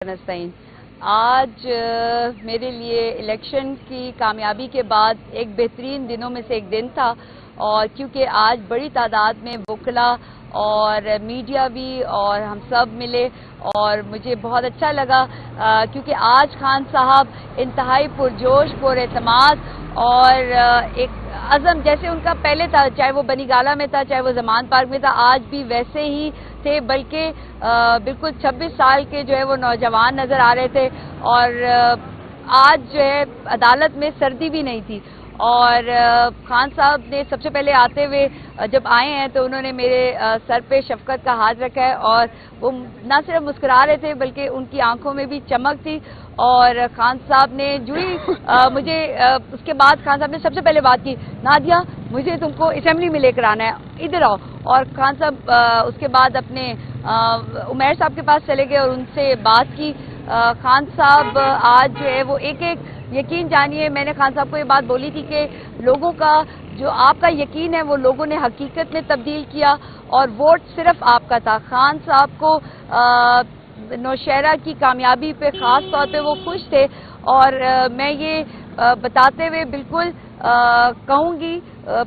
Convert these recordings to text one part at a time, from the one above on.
نستعین آج میرے لیے الیکشن کی کامیابی کے بعد ایک بہترین دنوں میں سے ایک دن تھا، اور کیونکہ آج بڑی تعداد میں وکلا اور میڈیا بھی اور ہم سب ملے اور مجھے بہت اچھا لگا، کیونکہ آج خان صاحب انتہائی پرجوش پر اعتماد اور ایک عزم جیسے ان کا پہلے تھا، چاہے وہ بنی گالہ میں تھا چاہے وہ زمان پارک میں تھا، آج بھی ویسے ہی تھے، بلکہ بالکل 26 سال کے جو ہے وہ نوجوان نظر آ رہے تھے، اور آج جو ہے عدالت میں سردی بھی نہیں تھی، اور خان صاحب نے سب سے پہلے آتے ہوئے جب آئے ہیں تو انہوں نے میرے سر پہ شفقت کا ہاتھ رکھا ہے، اور وہ نہ صرف مسکرا رہے تھے بلکہ ان کی آنکھوں میں بھی چمک تھی، اور خان صاحب نے جڑی مجھے اس کے بعد خان صاحب نے سب سے پہلے بات کی، نادیہ مجھے تم کو اسمبلی میں لے کر آنا ہے، ادھر آؤ، اور خان صاحب اس کے بعد اپنے عمیر صاحب کے پاس چلے گئے اور ان سے بات کی۔ خان صاحب آج جو ہے وہ ایک یقین جانیے، میں نے خان صاحب کو یہ بات بولی تھی کہ لوگوں کا جو آپ کا یقین ہے وہ لوگوں نے حقیقت میں تبدیل کیا، اور ووٹ صرف آپ کا تھا۔ خان صاحب کو نوشہرہ کی کامیابی پہ خاص طور پہ وہ خوش تھے، اور میں یہ بتاتے ہوئے بالکل کہوں گی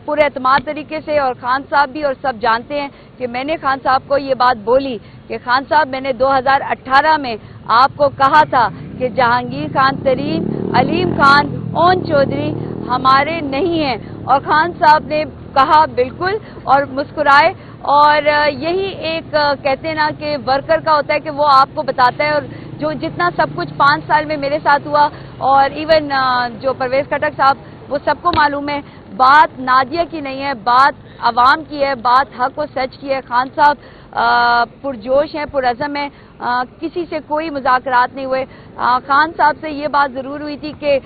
پورے اعتماد طریقے سے، اور خان صاحب بھی اور سب جانتے ہیں کہ میں نے خان صاحب کو یہ بات بولی کہ خان صاحب میں نے 2018 میں آپ کو کہا تھا کہ جہانگیر خان ترین، علیم خان، اون چودھری ہمارے نہیں ہیں، اور خان صاحب نے کہا بالکل اور مسکرائے، اور یہی ایک کہتے ہیں نا کہ ورکر کا ہوتا ہے کہ وہ آپ کو بتاتا ہے، اور جو جتنا سب کچھ 5 سال میں میرے ساتھ ہوا، اور ایون جو پرویز خٹک صاحب وہ سب کو معلوم ہے، بات نادیہ کی نہیں ہے، بات عوام کی ہے، بات حق و سچ کی ہے۔ خان صاحب پرجوش ہیں، پرعزم ہیں، کسی سے کوئی مذاکرات نہیں ہوئے۔ خان صاحب سے یہ بات ضرور ہوئی تھی کہ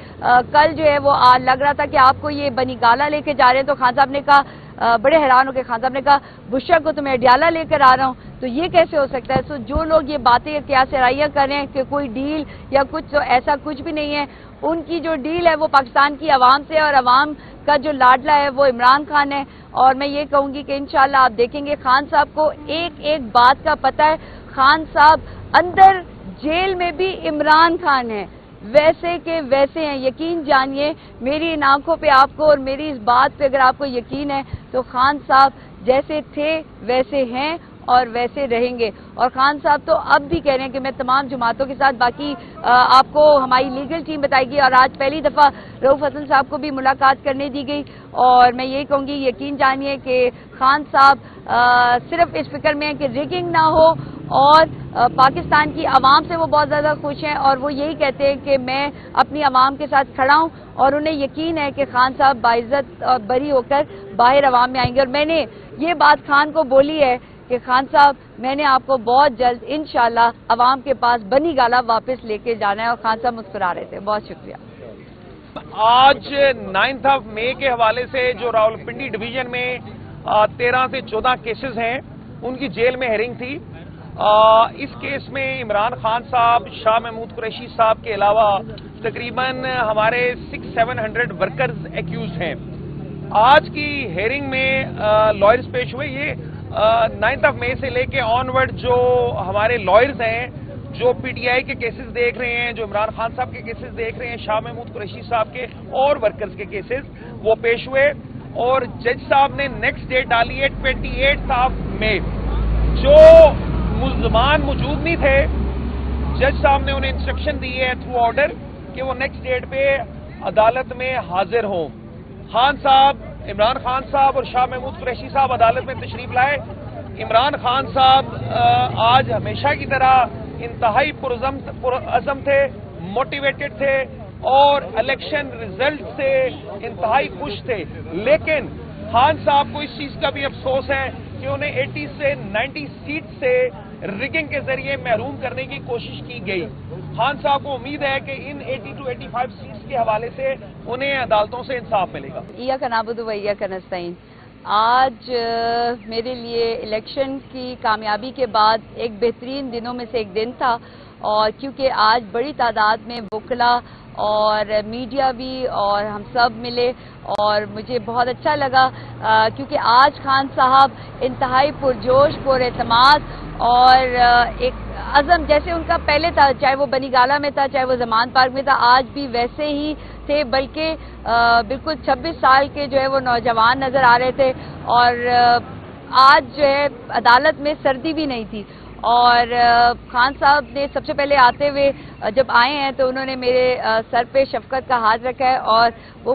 کل جو ہے وہ لگ رہا تھا کہ آپ کو یہ بنی گالہ لے کے جا رہے ہیں، تو خان صاحب نے کہا، بڑے حیران ہو کے خان صاحب نے کہا بشرا کو تو میں اڈیالہ لے کر آ رہا ہوں، تو یہ کیسے ہو سکتا ہے؟ تو جو لوگ یہ باتیں کیا سرائیاں کر رہے ہیں کہ کوئی ڈیل یا کچھ، تو ایسا کچھ بھی نہیں ہے۔ ان کی جو ڈیل ہے وہ پاکستان کی عوام سے، اور عوام کا جو لاڈلا ہے وہ عمران خان ہے، اور میں یہ کہوں گی کہ انشاءاللہ آپ دیکھیں گے خان صاحب کو ایک ایک بات کا پتہ ہے۔ خان صاحب اندر جیل میں بھی عمران خان ہے، ویسے کہ ویسے ہیں، یقین جانیے میری ان آنکھوں پہ آپ کو، اور میری اس بات پہ اگر آپ کو یقین ہے تو خان صاحب جیسے تھے ویسے ہیں اور ویسے رہیں گے۔ اور خان صاحب تو اب بھی کہہ رہے ہیں کہ میں تمام جماعتوں کے ساتھ، باقی آپ کو ہماری لیگل ٹیم بتائے گی، اور آج پہلی دفعہ رؤف حسن صاحب کو بھی ملاقات کرنے دی گئی، اور میں یہی کہوں گی یقین جانیے کہ خان صاحب صرف اس فکر میں ہے کہ ریگنگ نہ ہو، اور پاکستان کی عوام سے وہ بہت زیادہ خوش ہیں، اور وہ یہی کہتے ہیں کہ میں اپنی عوام کے ساتھ کھڑا ہوں، اور انہیں یقین ہے کہ خان صاحب باعزت اور بری ہو کر باہر عوام میں آئیں گے۔ اور میں نے یہ بات خان کو بولی ہے کہ خان صاحب میں نے آپ کو بہت جلد انشاءاللہ عوام کے پاس بنی گالہ واپس لے کے جانا ہے، اور خان صاحب مسکرا رہے تھے۔ بہت شکریہ۔ آج 9 مئی کے حوالے سے جو راولپنڈی ڈویژن میں 13 سے 14 کیسز ہیں ان کی جیل میں ہیرنگ تھی۔ اس کیس میں عمران خان صاحب، شاہ محمود قریشی صاحب کے علاوہ تقریباً ہمارے 600-700 ورکرز ایکیوز ہیں۔ آج کی ہیرنگ میں لائرز پیش ہوئے۔ یہ 9 مئی سے لے کے آن ورڈ جو ہمارے لائرز ہیں، جو پی ٹی آئی کے کیسز دیکھ رہے ہیں، جو عمران خان صاحب کے کیسز دیکھ رہے ہیں، شاہ محمود قریشی صاحب کے اور ورکرز کے کیسز وہ پیش ہوئے، اور جج صاحب نے نیکسٹ ڈیٹ ڈالی ہے 28 مئی۔ جو ملزمان موجود نہیں تھے، جج صاحب نے انہیں انسٹرکشن دی ہے تھرو آرڈر کہ وہ نیکسٹ ڈیٹ پہ عدالت میں حاضر ہوں۔ خان صاحب، عمران خان صاحب اور شاہ محمود قریشی صاحب عدالت میں تشریف لائے۔ عمران خان صاحب آج ہمیشہ کی طرح انتہائی پرعزم تھے، موٹیویٹڈ تھے، اور الیکشن ریزلٹ سے انتہائی خوش تھے، لیکن خان صاحب کو اس چیز کا بھی افسوس ہے کہ انہیں 80 سے 90 سیٹ سے ریگنگ کے ذریعے محروم کرنے کی کوشش کی گئی۔ خان صاحب کو امید ہے کہ ان 80 to 85 سیٹس کے حوالے سے انہیں عدالتوں سے انصاف ملے گا۔ ایاک نعبد و ایاک نستعین آج میرے لیے الیکشن کی کامیابی کے بعد ایک بہترین دنوں میں سے ایک دن تھا، اور کیونکہ آج بڑی تعداد میں وکلا اور میڈیا بھی اور ہم سب ملے اور مجھے بہت اچھا لگا کیونکہ آج خان صاحب انتہائی پرجوش پر اعتماد اور ایک عزم جیسے ان کا پہلے تھا، چاہے وہ بنی گالہ میں تھا چاہے وہ زمان پارک میں تھا، آج بھی ویسے ہی تھے، بلکہ بالکل 26 سال کے جو ہے وہ نوجوان نظر آ رہے تھے اور آج جو ہے عدالت میں سردی بھی نہیں تھی اور خان صاحب نے سب سے پہلے آتے ہوئے جب آئے ہیں تو انہوں نے میرے سر پہ شفقت کا ہاتھ رکھا ہے اور وہ